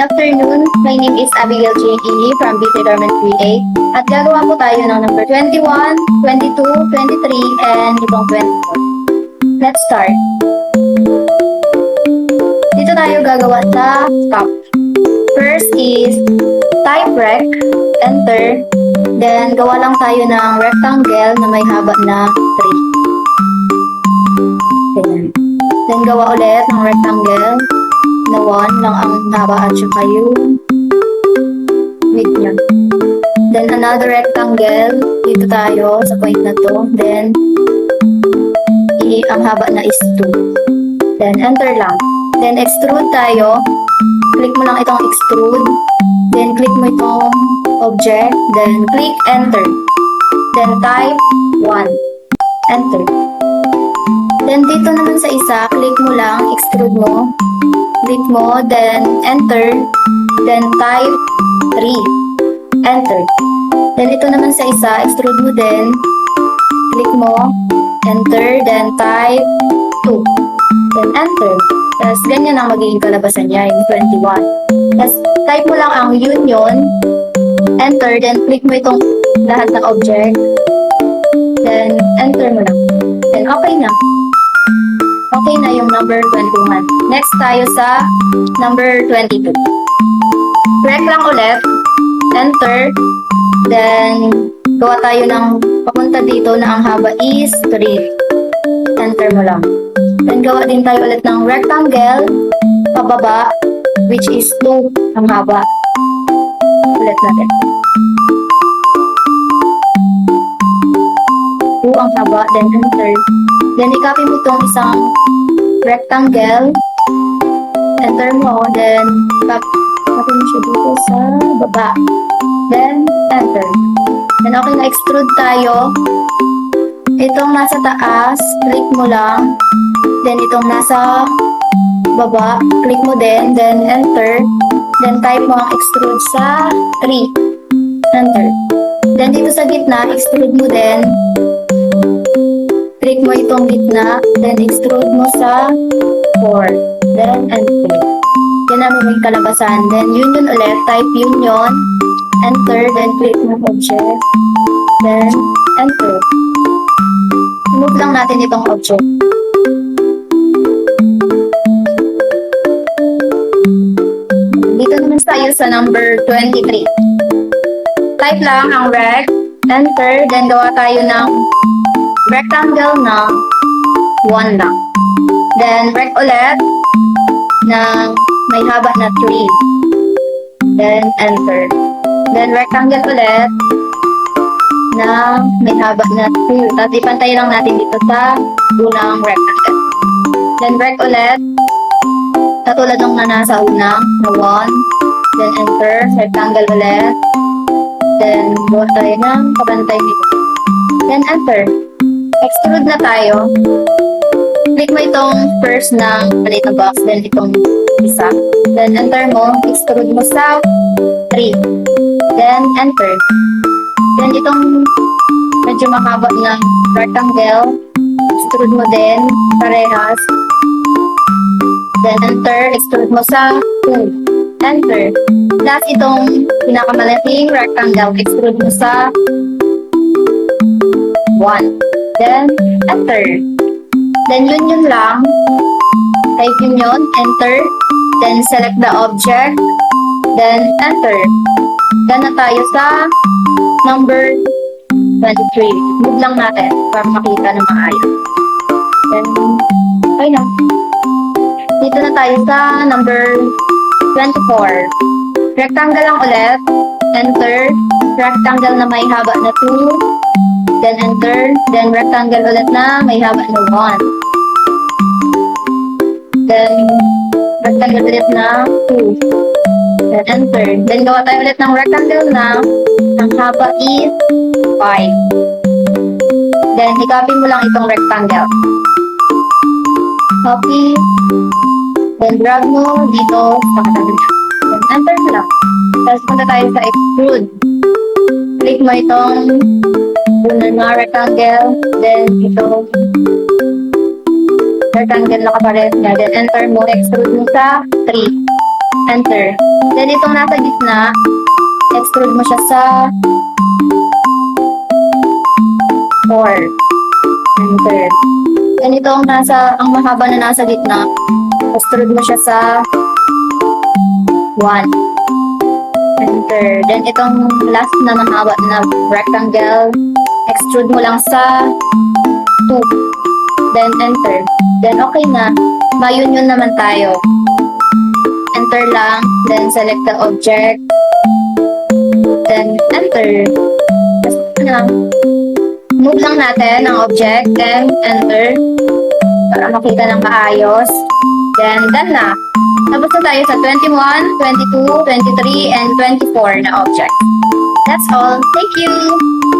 afternoon. My name is Abigail J.E. from BT Dormant 3A. At gagawa po tayo ng number 21, 22, 23, and itong 24. Let's start. Dito tayo gagawa sa stop. First is type rec, enter. Then gawa lang tayo ng rectangle na may haba na 3. Ganyan. Then gawa ulit ng rectangle na 1 lang ang haba at saka yung width niya. Then another rectangle, dito tayo sa point na to. Then ang haba na is 2. Then enter lang. Then extrude tayo. Click mo lang itong extrude. Then click mo itong object. Then click enter. Then type 1. Enter. Then dito naman sa isa, click mo lang, extrude mo. Click mo, then enter. Then type 3. Enter. Then ito naman sa isa, extrude mo din. Click mo, enter, then type 2. Then enter. Tapos ganyan ang magiging kalabasan niya, yung 21. Tapos type mo lang ang union, enter, then click mo itong lahat ng object. Then enter mo lang. Then okay na. Okay na yung number 21. Next tayo sa number 22. Rec lang ulit. Enter. Then, gawa tayo ng papunta dito na ang haba is 3. Enter mo lang. Then, gawa din tayo ulit ng rectangle. Pababa, which is 2 ang haba. Ulit natin. 2 ang haba, then enter. Then, i-copy mo itong isang rectangle. Enter mo, then copy mo siya dito sa baba. Then, enter. Then, okay na, extrude tayo. Itong nasa taas, click mo lang. Then, itong nasa baba, click mo din. Then, enter. Then, type mo ang extrude sa 3. Enter. Then, dito sa gitna, extrude mo din. Click mo itong gitna, then extrude mo sa 4. Then, enter. Yan namin may kalabasan. Then, union ulit. Type union. Enter. Then, click mo object. Then, enter. Move lang natin itong object. Dito naman tayo sa number 23. Type lang ang rec. Enter. Then, gawa tayo ng rectangle na 1 lang. Then, rec ulit na may haba na 3. Then, enter. Then, rectangle ulit na may haba na 2. Tapos, ipantay lang natin dito sa unang rectangle. Then, rec ulit. Katulad nung na nasa unang na 1. Then, enter. Rectangle ulit. Then, buhat tayo ng kapantay dito. Then, enter. Extrude na tayo. Click mo itong first ng maliit na box, then itong isa. Then, enter mo. Extrude mo sa 3. Then, enter. Then, itong medyo mahaba na rectangle. Extrude mo din. Parehas. Then, enter. Extrude mo sa 2. Enter. Last, itong pinakamalaking rectangle. Extrude mo sa 1. Then, enter. Then, union lang. Type union, enter. Then, select the object. Then, enter. Then, na tayo sa number 23. Move lang natin para makita na maayos. Then, okay na. Dito na tayo sa number 24. Rectangle lang ulit. Enter. Rectangle na may haba na 2. Then, enter. Then, rectangle ulit na may haba na 1. Then, rectangle ulit na 2. Then, enter. Then, gawa tayo ulit ng rectangle na ang haba is 5. Then, i-copy mo lang itong rectangle. Copy. Then, drag mo dito sa katabing. Then, enter mo lang. Tapos, punta tayo sa extrude. Click mo itong unang na rectangle, then ito rectangle na kapares niya, then enter mo, extrude mo sa 3. enter. Then itong nasa gitna, extrude mo siya sa 4. Enter. Then itong ang mahaba na nasa gitna, extrude mo siya sa 1. Enter. Then itong last na mahaba na rectangle, extrude mo lang sa 2. Then enter. Then okay na. Mayun naman tayo. Enter lang. Then select the object. Then enter. Move lang natin ang object. Then enter. Para makita ng maayos. Then done na. Tapos na tayo sa 21, 22, 23, and 24 na object. That's all. Thank you!